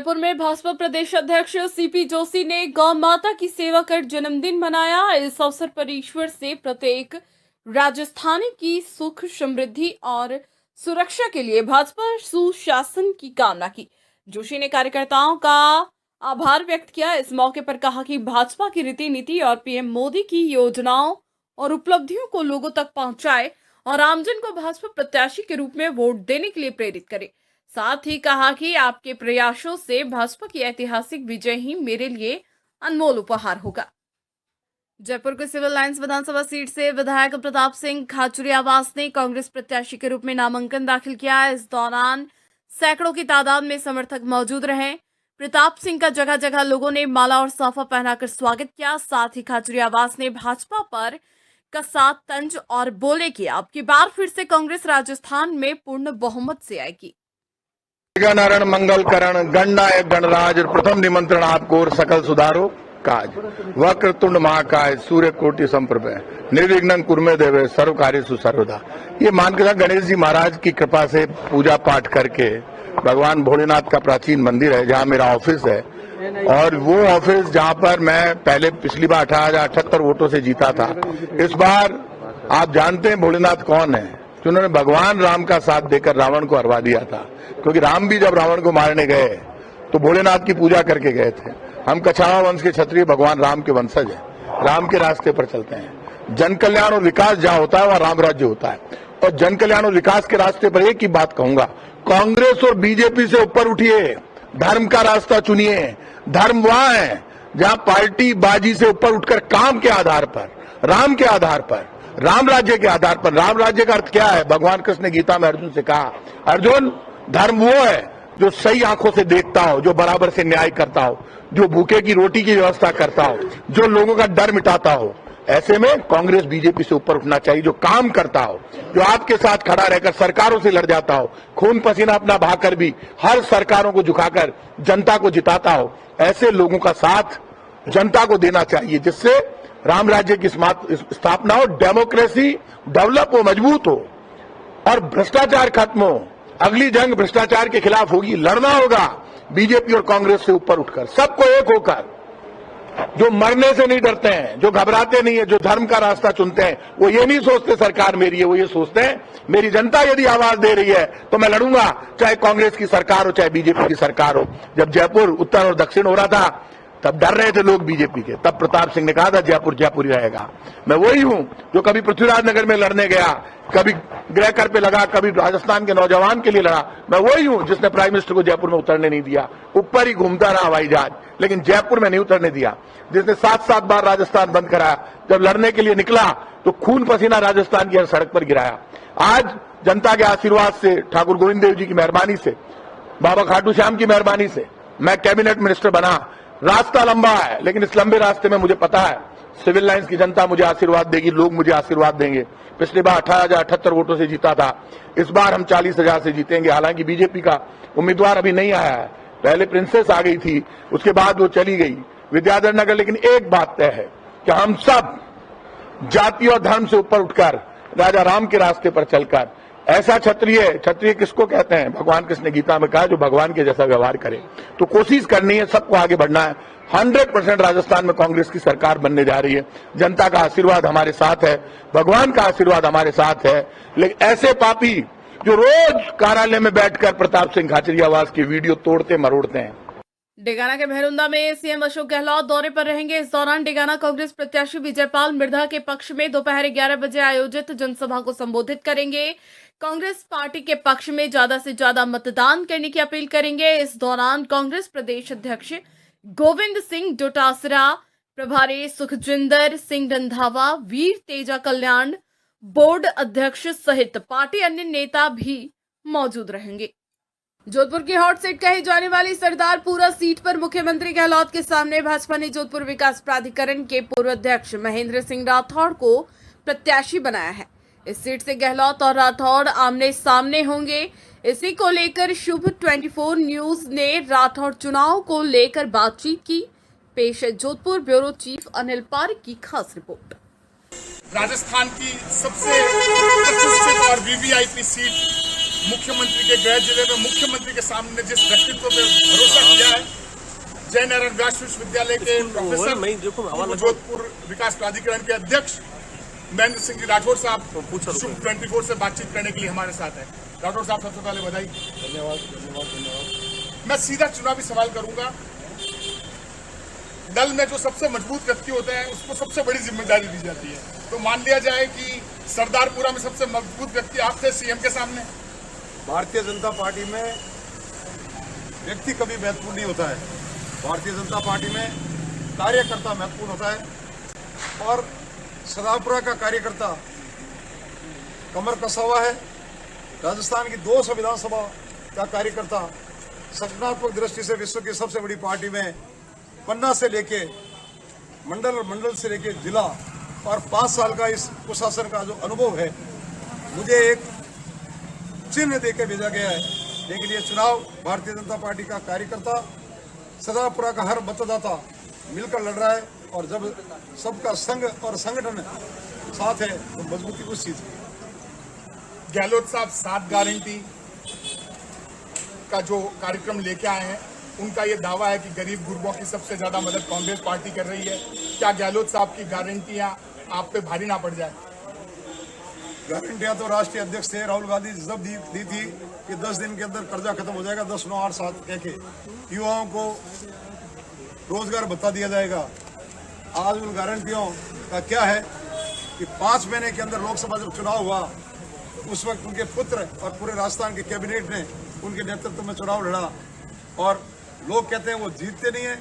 जयपुर में भाजपा प्रदेश अध्यक्ष सीपी जोशी ने गौ माता की सेवा कर जन्मदिन मनाया। इस अवसर पर ईश्वर से प्रत्येक राजस्थानी की सुख समृद्धि और सुरक्षा के लिए भाजपा सुशासन की कामना की। जोशी ने कार्यकर्ताओं का आभार व्यक्त किया। इस मौके पर कहा कि भाजपा की रीति नीति और पीएम मोदी की योजनाओं और उपलब्धियों को लोगों तक पहुंचाए और आमजन को भाजपा प्रत्याशी के रूप में वोट देने के लिए प्रेरित करे। साथ ही कहा कि आपके प्रयासों से भाजपा की ऐतिहासिक विजय ही मेरे लिए अनमोल उपहार होगा। जयपुर के सिविल लाइंस विधानसभा सीट से विधायक प्रताप सिंह खाचरियावास ने कांग्रेस प्रत्याशी के रूप में नामांकन दाखिल किया। इस दौरान सैकड़ों की तादाद में समर्थक मौजूद रहे। प्रताप सिंह का जगह जगह लोगों ने माला और साफा पहनाकर स्वागत किया। साथ ही खाचरियावास ने भाजपा पर कसा तंज और बोले कि अब की बार फिर से कांग्रेस राजस्थान में पूर्ण बहुमत से आएगी। नारायण मंगल करण गणनायक गणराज प्रथम निमंत्रण आपको और सकल सुधारो काज वक्रतुंड महाकाय सूर्य कोटि संप्रभ निर्विघ्नं कुरमे देवे सर्व कार्येषु सर्वदा। ये मान के गणेश जी महाराज की कृपा से पूजा पाठ करके भगवान भोलेनाथ का प्राचीन मंदिर है जहाँ मेरा ऑफिस है, और वो ऑफिस जहाँ पर मैं पहले पिछली बार 18,078 वोटों से जीता था। इस बार आप जानते हैं भोलेनाथ कौन है, जिन्होंने भगवान राम का साथ देकर रावण को हरवा दिया था। क्योंकि राम भी जब रावण को मारने गए तो भोलेनाथ की पूजा करके गए थे। हम कछावा वंश के क्षत्रिय भगवान राम के वंशज हैं, राम के रास्ते पर चलते हैं। जन कल्याण और विकास जहाँ होता है वहाँ राम राज्य होता है। और जन कल्याण और विकास के रास्ते पर एक ही बात कहूंगा, कांग्रेस और बीजेपी से ऊपर उठिए, धर्म का रास्ता चुनिए। धर्म वहां है जहाँ पार्टी बाजी से ऊपर उठकर काम के आधार पर, राम के आधार पर, राम राज्य के आधार पर। राम राज्य का अर्थ क्या है? भगवान कृष्ण ने गीता में अर्जुन से कहा, अर्जुन धर्म वो है जो सही आंखों से देखता हो, जो बराबर से न्याय करता हो, जो भूखे की रोटी की व्यवस्था करता हो, जो लोगों का डर मिटाता हो। ऐसे में कांग्रेस बीजेपी से ऊपर उठना चाहिए, जो काम करता हो, जो आपके साथ खड़ा रहकर सरकारों से लड़ जाता हो, खून पसीना अपना बहाकर भी हर सरकारों को झुकाकर जनता को जिताता हो। ऐसे लोगों का साथ जनता को देना चाहिए, जिससे राम राज्य की स्थापना हो, डेमोक्रेसी डेवलप हो, मजबूत हो और भ्रष्टाचार खत्म हो। अगली जंग भ्रष्टाचार के खिलाफ होगी, लड़ना होगा बीजेपी और कांग्रेस से ऊपर उठकर, सबको एक होकर। जो मरने से नहीं डरते हैं, जो घबराते नहीं है, जो धर्म का रास्ता चुनते हैं, वो ये नहीं सोचते सरकार मेरी है, वो ये सोचते हैं मेरी जनता यदि आवाज दे रही है तो मैं लड़ूंगा, चाहे कांग्रेस की सरकार हो चाहे बीजेपी की सरकार हो। जब जयपुर उत्तर और दक्षिण हो रहा था तब डर रहे थे लोग बीजेपी के, तब प्रताप सिंह ने कहा था जयपुर जयपुर ही रहेगा। मैं वही हूं जो कभी पृथ्वीराज नगर में लड़ने गया, कभी गृह कर पे लगा, कभी राजस्थान के नौजवान के लिए लड़ा। मैं वही हूं जिसने प्राइम मिनिस्टर को जयपुर में उतरने नहीं दिया, ऊपर ही घूमता रहा हवाई जहाज, लेकिन जयपुर में नहीं उतरने दिया। जिसने 7-7 बार राजस्थान बंद कराया, जब लड़ने के लिए निकला तो खून पसीना राजस्थान की हर सड़क पर गिराया। आज जनता के आशीर्वाद से, ठाकुर गोविंद देव जी की मेहरबानी से, बाबा खाटू श्याम की मेहरबानी से मैं कैबिनेट मिनिस्टर बना। रास्ता लंबा है, लेकिन इस लंबे रास्ते में मुझे पता है सिविल लाइंस की जनता मुझे आशीर्वाद देगी, लोग मुझे आशीर्वाद देंगे। पिछली बार 18,078 वोटों से जीता था, इस बार हम 40,000 से जीतेंगे। हालांकि बीजेपी का उम्मीदवार अभी नहीं आया है, पहले प्रिंसेस आ गई थी, उसके बाद वो चली गई विद्याधर नगर। लेकिन एक बात तय है कि हम सब जाति और धर्म से ऊपर उठकर राजा राम के रास्ते पर चलकर, ऐसा क्षत्रिय किसको कहते हैं? भगवान कृष्ण ने गीता में कहा जो भगवान के जैसा व्यवहार करे। तो कोशिश करनी है, सबको आगे बढ़ना है। 100% राजस्थान में कांग्रेस की सरकार बनने जा रही है। जनता का आशीर्वाद हमारे साथ है, भगवान का आशीर्वाद हमारे साथ है। लेकिन ऐसे पापी जो रोज कार्यालय में बैठकर प्रताप सिंह खाचरियावास की वीडियो तोड़ते मरोड़ते हैं। डेगाना के भैरुंदा में सीएम अशोक गहलोत दौरे पर रहेंगे। इस दौरान डेगाना कांग्रेस प्रत्याशी विजयपाल मिर्धा के पक्ष में दोपहर 11 बजे आयोजित जनसभा को संबोधित करेंगे। कांग्रेस पार्टी के पक्ष में ज्यादा से ज्यादा मतदान करने की अपील करेंगे। इस दौरान कांग्रेस प्रदेश अध्यक्ष गोविंद सिंह डोटासरा, प्रभारी सुखजिंदर सिंह रंधावा, वीर तेजा कल्याण बोर्ड अध्यक्ष सहित पार्टी अन्य नेता भी मौजूद रहेंगे। जोधपुर की हॉट सीट कही जाने वाली सरदारपुरा सीट पर मुख्यमंत्री गहलोत के सामने भाजपा ने जोधपुर विकास प्राधिकरण के पूर्व अध्यक्ष महेंद्र सिंह राठौड़ को प्रत्याशी बनाया है। इस सीट से गहलोत और राठौड़ आमने सामने होंगे। इसी को लेकर शुभ 24 न्यूज ने राठौड़ चुनाव को लेकर बातचीत की। पेश है जोधपुर ब्यूरो चीफ अनिल पारिक की खास रिपोर्ट। राजस्थान की सबसे प्रतिष्ठित और वीवीआईपी सीट मुख्यमंत्री के गृह जिले में मुख्यमंत्री के सामने जिस व्यक्तित्व पे भरोसा किया है, जयनारायण व्यास विश्वविद्यालय के प्रोफेसर, जोधपुर विकास प्राधिकरण के अध्यक्ष महेंद्र सिंह जी राठौर साहब शुभ 24 से बातचीत करने के लिए हमारे साथ है। राठौर साहब, सबसे पहले बधाई। धन्यवाद। मैं सीधा चुनावी सवाल करूंगा। दल में जो सबसे मजबूत व्यक्ति होता है उसको सबसे बड़ी जिम्मेदारी दी जाती है, तो मान लिया जाए कि सरदारपुरा में सबसे मजबूत व्यक्ति आप थे सीएम के सामने। भारतीय जनता पार्टी में व्यक्ति कभी महत्वपूर्ण नहीं होता है। भारतीय जनता पार्टी में कार्यकर्ता महत्वपूर्ण होता है और सरदारपुरा का कार्यकर्ता कमर कसा हुआ है। राजस्थान की 200 विधानसभा का कार्यकर्ता संगठनात्मक दृष्टि से विश्व की सबसे बड़ी पार्टी में पन्ना से लेके मंडल और मंडल से लेके जिला और 5 साल का इस कुशासन का जो अनुभव है, मुझे एक चिन्ह देकर भेजा गया है। लेकिन ये चुनाव भारतीय जनता पार्टी का कार्यकर्ता, सरदारपुरा का हर मतदाता मिलकर लड़ रहा है और जब सबका संघ और संगठन साथ है तो मजबूती उस चीज की। गहलोत साहब 7 गारंटी का जो कार्यक्रम लेके आए हैं, उनका ये दावा है कि गरीब गुरबों की सबसे ज्यादा मदद कांग्रेस पार्टी कर रही है। क्या गहलोत साहब की गारंटियां आप पे भारी ना पड़ जाए? गारंटियां तो राष्ट्रीय अध्यक्ष थे राहुल गांधी जब दी थी कि 10 दिन के अंदर कर्जा खत्म हो जाएगा, 10, 9, 8, 7 कह के युवाओं को रोजगार भत्ता दिया जाएगा। आज उन गारंटियों का क्या है कि 5 महीने के अंदर लोकसभा जब चुनाव हुआ उस वक्त उनके पुत्र और पूरे राजस्थान के कैबिनेट ने उनके नेतृत्व में चुनाव लड़ा और लोग कहते हैं वो जीतते नहीं है।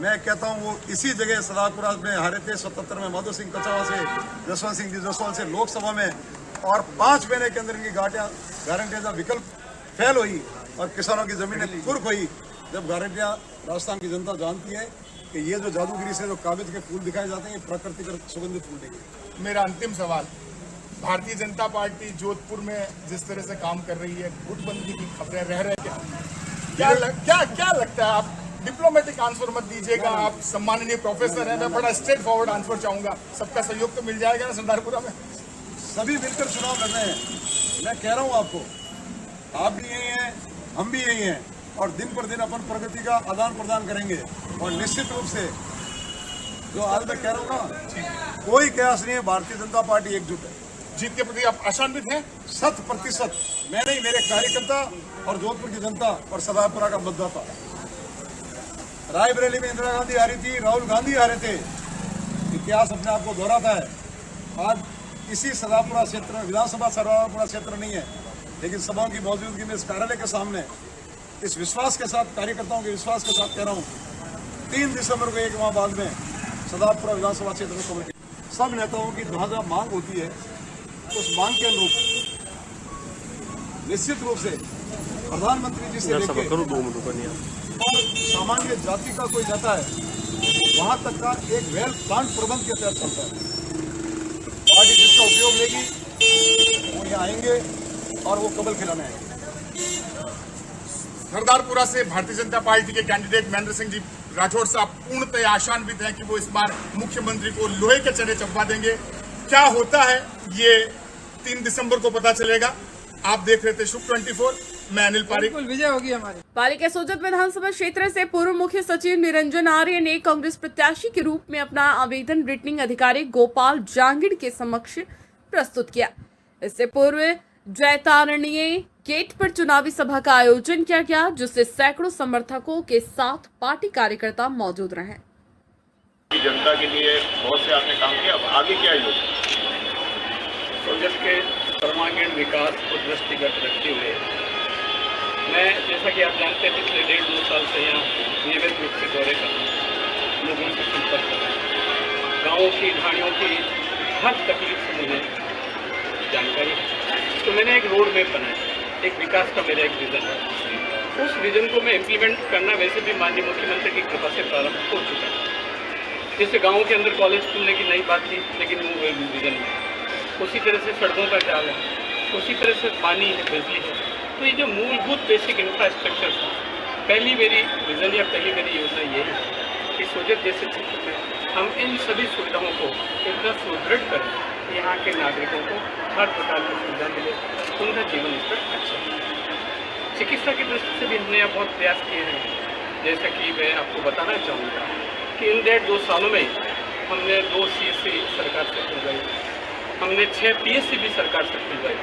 मैं कहता हूं वो इसी जगह सरदारपुरा में हारे थे 77 में माधो सिंह कचावा से, जसवंत सिंह जी जसवाल से लोकसभा में, और 5 महीने के अंदर इनकी गारंटियां जब विकल्प फेल हुई और किसानों की जमीनें कुर्क हुई, जब गारंटियां राजस्थान की जनता जानती है कि ये जो जादूगिरी से जो कागज के फूल दिखाए जाते हैं ये प्राकृतिक सुगंधित फूल नहीं। मेरा अंतिम सवाल, भारतीय जनता पार्टी जोधपुर में जिस तरह से काम कर रही है, गुटबंदी की खबरें रह रहे क्या लगता है? आप डिप्लोमेटिक आंसर मत दीजिएगा, आप सम्माननीय प्रोफेसर हैं, मैं बड़ा स्ट्रेट फॉरवर्ड आंसर चाहूंगा। सबका सहयोग तो मिल जाएगा ना सरदारपुरा में? सभी मिलकर चुनाव लड़ रहे हैं। मैं कह रहा हूं आपको, आप भी यही हैं, हम भी यही हैं और दिन पर दिन अपन प्रगति का आदान प्रदान करेंगे। और निश्चित रूप से जो आज मैं कह रहा हूँ ना, कोई कयास नहीं है, भारतीय जनता पार्टी एकजुट है। जीत के प्रति आप आशान्वित हैं? 100%। मैं नहीं, मेरे कार्यकर्ता और जोधपुर की जनता और सरदारपुरा का मतदाता। रायबरेली में इंदिरा गांधी हारी थी, राहुल गांधी हारे थे, इतिहास अपने आप को दोहराता है। आज इसी सरदारपुरा क्षेत्र में, विधानसभा सरदारपुरा क्षेत्र नहीं है, लेकिन सभाओं की मौजूदगी में इस कार्यालय के सामने इस विश्वास के साथ, कार्यकर्ताओं के विश्वास के साथ कह रहा हूँ, 3 दिसंबर को 1 माह बाद में सरदारपुरा विधानसभा क्षेत्र में कमल सब नेताओं की जहाँ मांग होती है उस मांग के अनुरूप निश्चित रूप से प्रधानमंत्री जी से लेकर और सामान्य जाति का कोई नेता है वहां तक का एक वेल प्लान प्रबंध के तहत चलता है। पार्टी जिसका उपयोग लेगी वो यहाँ आएंगे और वो कमल खिलाने आएंगे। सरदारपुरा से भारतीय जनता पार्टी के कैंडिडेट महेंद्र सिंह जी राठौर साहब पूर्णतः आशान्वित हैं कि वो इस बार मुख्यमंत्री को लोहे के चने चबवा देंगे। क्या होता है ये 3 दिसंबर को पता चलेगा। आप देख रहे थे शुभ 24, मैं अनिल पारिक। विजय होगी हमारी। पाली के सोजत विधानसभा क्षेत्र से पूर्व मुख्य सचिव निरंजन आर्य ने कांग्रेस प्रत्याशी के रूप में अपना आवेदन रिटर्निंग अधिकारी गोपाल जांगिड़ के समक्ष प्रस्तुत किया। इससे पूर्व जैतारण्य गेट पर चुनावी सभा का आयोजन किया गया, जिससे सैकड़ों समर्थकों के साथ पार्टी कार्यकर्ता मौजूद रहे। जनता के लिए बहुत से आपने काम किया, अब आगे क्या योजना? सोजत के सर्वांगीण विकास को दृष्टिगत रखते हुए मैं, जैसा कि आप जानते हैं, पिछले 1.5-2 साल से यहाँ नियमित रूप से दौरे कर रहा हूँ, लोगों से संपर्क कर रहा हूँ। गाँवों की, ढाणियों की हर तकलीफ से मुझे जानकारी है। तो मैंने एक रोड मैप बनाया, एक विकास का मेरा एक विजन है। उस विजन को मैं इम्प्लीमेंट करना वैसे भी माननीय मुख्यमंत्री की कृपा से प्रारंभ हो चुका है। जैसे गाँव के अंदर कॉलेज खुलने की नई बात थी, लेकिन वो विजन में, उसी तरह से सड़कों का जाल है, उसी तरह से पानी है, बिजली है। तो ये जो मूलभूत बेसिक इंफ्रास्ट्रक्चर था, पहली मेरी विजन या पहली मेरी योजना ये है कि सोजत जैसे क्षेत्र में हम इन सभी सुविधाओं को इतना सुदृढ़ करें यहाँ के नागरिकों को हर प्रकार की सुविधा मिले, उनका जीवन स्तर अच्छा हो। चिकित्सा की दृष्टि से भी हमने यहाँ बहुत प्रयास किए हैं। जैसा कि मैं आपको बताना चाहूँगा कि इन 1.5-2 सालों में हमने 2 CSC सरकार से खुलवाई, हमने 6 PSC भी सरकार से खुलवाई,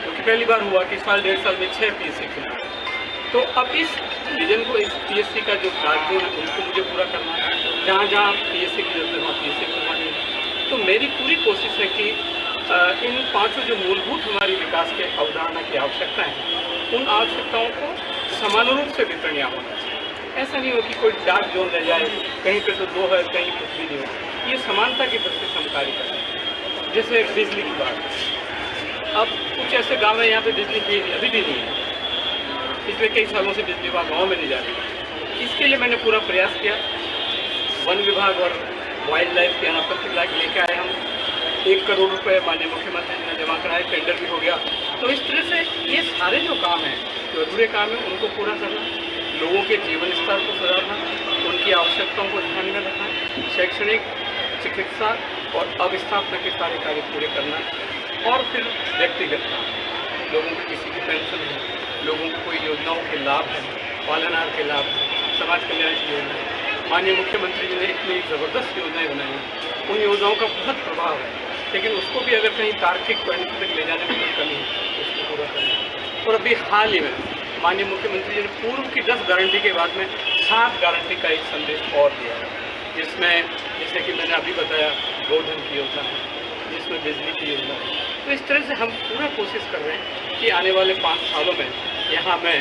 क्योंकि पहली बार हुआ कि साल 1.5 साल में 6 PSC खुलवाए। तो अब इस विजन को, इस PSC का जो कार्य है उनको मुझे पूरा करना है। जहाँ जहाँ PSC की जरूरत है वहाँ PSC खुलवानी है। तो मेरी पूरी कोशिश है कि इन 5 जो मूलभूत हमारी विकास के अवधारणा की आवश्यकताएं हैं, उन आवश्यकताओं को समानुरूप से वितरण यहाँ होना चाहिए। ऐसा नहीं हो कि कोई डार्क जोन रह जाए, कहीं पे तो 2 है, कहीं कुछ भी नहीं हो। ये समानता की दृष्टि से हम कार्य करें। जैसे बिजली की बात, अब कुछ ऐसे गाँव है यहाँ पे बिजली की अभी भी नहीं है, पिछले कई सालों से बिजली वहाँ गाँव में नहीं जा रही। इसके लिए मैंने पूरा प्रयास किया। वन विभाग और वाइल्ड लाइफ के अनापत्ति लेके आए हम। 1 करोड़ रुपए माननीय मुख्यमंत्री जी ने जमा कराए, टेंडर भी हो गया। तो इस तरह से ये सारे जो काम हैं, जो अधूरे काम हैं, उनको पूरा करना, लोगों के जीवन स्तर को सुधारना, उनकी आवश्यकताओं को ध्यान में रखना, शैक्षणिक, चिकित्सा और अवस्थापना के सारे कार्य पूरे करना, और फिर व्यक्तिगत काम, लोगों को किसी की पेंशन है, लोगों को कोई योजनाओं के लाभ हैं, पालनहार के लाभ हैं, समाज कल्याण की योजनाएं। माननीय मुख्यमंत्री जी ने इतनी ज़बरदस्त योजनाएं बनाई, उन योजनाओं का बहुत प्रभाव है, लेकिन उसको भी अगर कहीं तार्किक पॉइंट तक ले जाने में कोई कमी है, उसको पूरा करना। और अभी हाल ही में माननीय मुख्यमंत्री जी ने पूर्व की 10 गारंटी के बाद में 7 गारंटी का एक संदेश और दिया है, जिसमें जैसे कि मैंने अभी बताया गोधन की योजना है, जिसमें बिजली की योजना है। तो इस तरह से हम पूरा कोशिश कर रहे हैं कि आने वाले 5 सालों में यहाँ मैं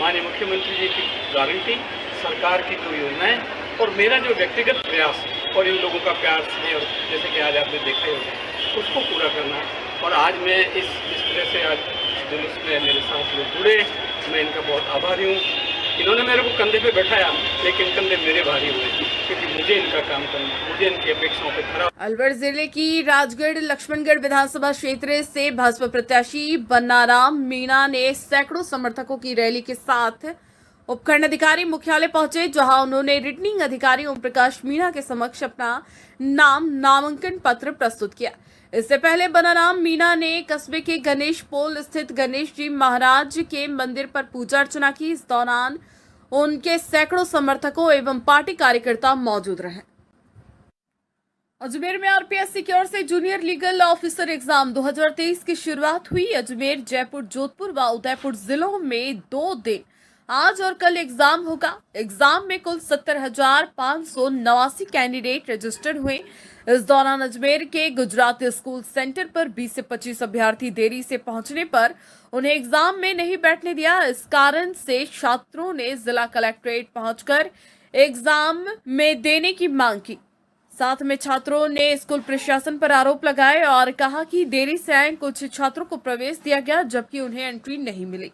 माननीय मुख्यमंत्री जी की गारंटी, सरकार की जो योजनाएं और मेरा जो व्यक्तिगत प्रयास और इन लोगों का प्यार स्नेह, और जैसे कि आज आपने देखा ही होगा, उसको पूरा करना। और आज मैं इस तरह से आज जुलूस में मेरे साथ लोग जुड़े, मैं इनका बहुत आभारी हूँ। इन्होंने मेरे को कंधे पे बैठाया, लेकिन कंधे मेरे भारी हुए, क्योंकि मुझे इनका काम करना, मुझे इनकी अपेक्षाओं पे खरा। अलवर जिले की राजगढ़ लक्ष्मणगढ़ विधानसभा क्षेत्र से भाजपा प्रत्याशी बन्नाराम मीणा ने सैकड़ों समर्थकों की रैली के साथ उपखंड अधिकारी मुख्यालय पहुंचे, जहां उन्होंने रिटर्निंग अधिकारी ओम प्रकाश मीणा के समक्ष अपना नामांकन पत्र प्रस्तुत किया। इससे पहले बन्नाराम मीणा ने कस्बे के गणेश पोल स्थित गणेश जी महाराज के मंदिर पर पूजा अर्चना की। इस दौरान उनके सैकड़ों समर्थकों एवं पार्टी कार्यकर्ता मौजूद रहे। अजमेर में आरपीएससी की ओर से जूनियर लीगल ऑफिसर एग्जाम 2023 की शुरुआत हुई। अजमेर, जयपुर, जोधपुर व उदयपुर जिलों में 2 दिन आज और कल एग्जाम होगा। एग्जाम में कुल 70,589 कैंडिडेट रजिस्टर्ड हुए। इस दौरान अजमेर के गुजराती स्कूल सेंटर पर 20 से 25 अभ्यर्थी देरी से पहुंचने पर उन्हें एग्जाम में नहीं बैठने दिया। इस कारण से छात्रों ने जिला कलेक्ट्रेट पहुंचकर एग्जाम में देने की मांग की। साथ में छात्रों ने स्कूल प्रशासन पर आरोप लगाए और कहा कि देरी से आए कुछ छात्रों को प्रवेश दिया गया, जबकि उन्हें एंट्री नहीं मिली।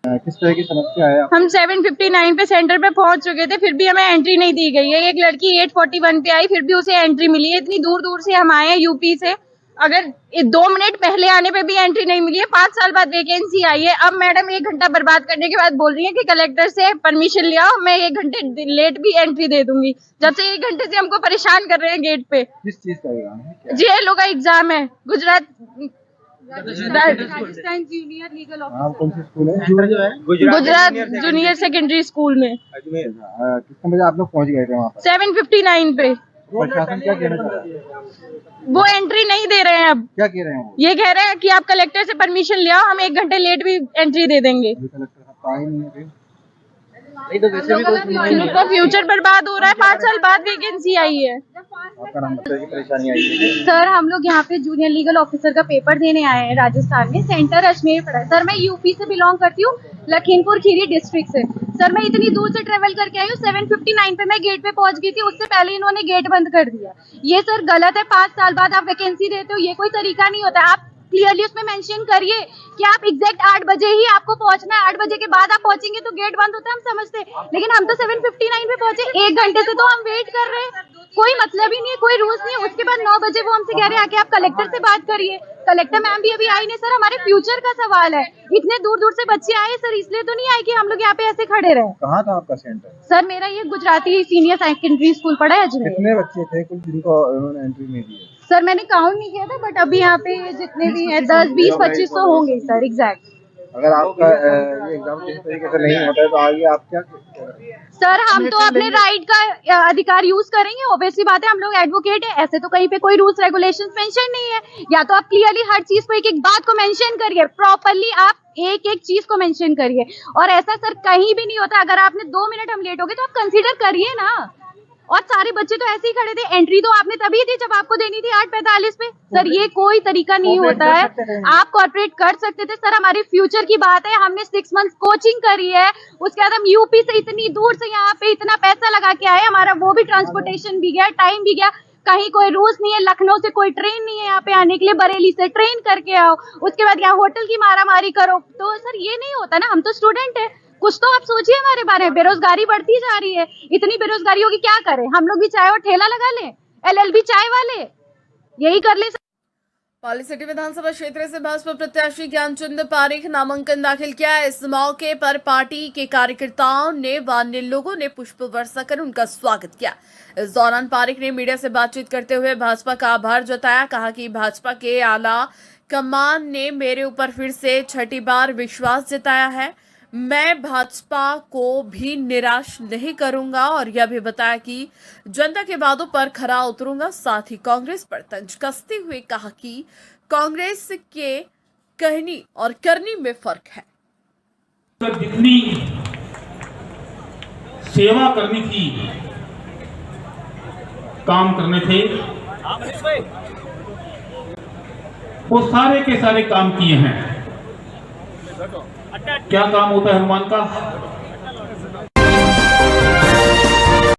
किस तरह की समस्या है? हम 7:59 पे सेंटर पे पहुंच चुके थे, फिर भी हमें एंट्री नहीं दी गई है। एक लड़की 8:41 पे आई, फिर भी उसे एंट्री मिली है। इतनी दूर दूर से हम आए हैं यूपी से, अगर 2 मिनट पहले आने पे भी एंट्री नहीं मिली है। 5 साल बाद वैकेंसी आई है। अब मैडम 1 घंटा बर्बाद करने के बाद बोल रही है कि कलेक्टर से परमिशन ले आओ, मैं 1 घंटे लेट भी एंट्री दे दूंगी। जब से 1 घंटे से हमको परेशान कर रहे हैं गेट पे। किस चीज का एग्जाम है? जेएलओ का एग्जाम है, राजस्थान जूनियर लीगल ऑफिसर। कौन सी स्कूल है? गुजरात जूनियर सेकेंडरी स्कूल में। अजमेर। कितने बजे आप लोग पहुंच गए थे वहाँ पर? 7:59 पे। प्रशासन क्या कहना चाह रहा है? वो एंट्री नहीं दे रहे हैं। अब क्या कह रहे हैं? ये कह रहे हैं कि आप कलेक्टर से परमिशन ले आओ, हम 1 घंटे लेट भी एंट्री दे देंगे। कलेक्टर साहब आए नहीं है। उनका फ्यूचर बर्बाद हो रहा है। 5 साल बाद वैकेंसी आई है। आपका नाम बताइए कि परेशानी आई है? सर, हम लोग यहाँ पे जूनियर लीगल ऑफिसर का पेपर देने आए हैं राजस्थान में। सेंटर अजमेर पड़ा है। सर, मैं यूपी से बिलोंग करती हूँ, लखीमपुर खीरी डिस्ट्रिक्ट से। सर, मैं इतनी दूर से ट्रेवल करके आई हूँ। 7:59 पे मैं गेट पे पहुंच गई थी, उससे पहले इन्होंने गेट बंद कर दिया। ये सर गलत है। 5 साल बाद आप वैकेंसी देते हो, ये कोई तरीका नहीं होता। आप क्लियरली उसमें मेंशन करिए कि आप एग्जैक्ट 8 बजे ही आपको पहुंचना है। 8 बजे के बाद आप पहुंचेंगे तो गेट बंद होता है, हम समझते हैं। लेकिन हम तो 7:59 पे पहुंचे, 1 घंटे से तो हम वेट कर रहे हैं। कोई मतलब ही नहीं है, कोई रूल्स नहीं है। उसके बाद 9 बजे वो हमसे कह रहे हैं आके आप कलेक्टर से बात करिए। कलेक्टर मैम भी अभी आई नहीं सर, हमारे फ्यूचर का सवाल है। इतने दूर दूर से बच्चे आए सर, इसलिए तो नहीं आए कि हम लोग यहाँ पे ऐसे खड़े रहे। कहाँ था आपका सेंटर? सर मेरा ये गुजराती सीनियर सेकेंडरी स्कूल पढ़ा है अजमेर। कितने बच्चे थे कुल जिनको उन्होंने एंट्री नहीं दी? सर मैंने काउंट नहीं किया था, बट अभी यहाँ पे जितने भी हैं 10, 20, 25 तो होंगे सर एग्जैक्ट। अगर आपका ये एग्जाम इस तरीके से नहीं होता है तो आगे आप क्या करेंगे? सर हम तो अपने राइट का अधिकार यूज करेंगे, ऑब्वियसली बात है, हम लोग एडवोकेट है। ऐसे तो कहीं पे कोई रूल्स रेगुलेशंस मेंशन नहीं है। या तो आप क्लियरली हर चीज को एक एक बात को मेंशन करिए, प्रॉपरली आप एक एक चीज को मेंशन करिए। और ऐसा सर कहीं भी नहीं होता। अगर आपने 2 मिनट हम लेट हो गए तो आप कंसीडर करिए ना। और सारे बच्चे तो ऐसे ही खड़े थे, एंट्री तो आपने तभी दी जब आपको देनी थी 8:45 पे। सर ये कोई तरीका नहीं होता है, आप कॉर्पोरेट कर सकते थे सर। हमारे फ्यूचर की बात है, हमने 6 मंथ्स कोचिंग करी है, उसके बाद हम यूपी से इतनी दूर से यहाँ पे इतना पैसा लगा के आए, हमारा वो भी ट्रांसपोर्टेशन भी गया, टाइम भी गया। कहीं कोई रूल्स नहीं है, लखनऊ से कोई ट्रेन नहीं है यहाँ पे आने के लिए, बरेली से ट्रेन करके आओ, उसके बाद यहाँ होटल की मारामारी करो। तो सर ये नहीं होता ना, हम तो स्टूडेंट है, कुछ तो आप सोचिए हमारे बारे में। बेरोजगारी बढ़ती जा रही है, इतनी बेरोजगारी होगी, क्या करें हम लोग भी? चाय और ठेला लगा लें, LLB चाय वाले यही कर ले। पॉलिसिटी विधानसभा क्षेत्र से भाजपा प्रत्याशी ज्ञानचंद पारेख नामांकन दाखिल किया। इस मौके पर पार्टी के कार्यकर्ताओं ने व अन्य लोगों ने पुष्प वर्षा कर उनका स्वागत किया। इस दौरान पारेख ने मीडिया से बातचीत करते हुए भाजपा का आभार जताया। कहा कि भाजपा के आला कमान ने मेरे ऊपर फिर से 6ठी बार विश्वास जताया है। मैं भाजपा को भी निराश नहीं करूंगा और यह भी बताया कि जनता के वादों पर खरा उतरूंगा। साथ ही कांग्रेस पर तंज कसते हुए कहा कि कांग्रेस के कहनी और करनी में फर्क है। जितनी सेवा करनी थी, काम करने थे, वो सारे के सारे काम किए हैं। क्या काम होता है हनुमान का?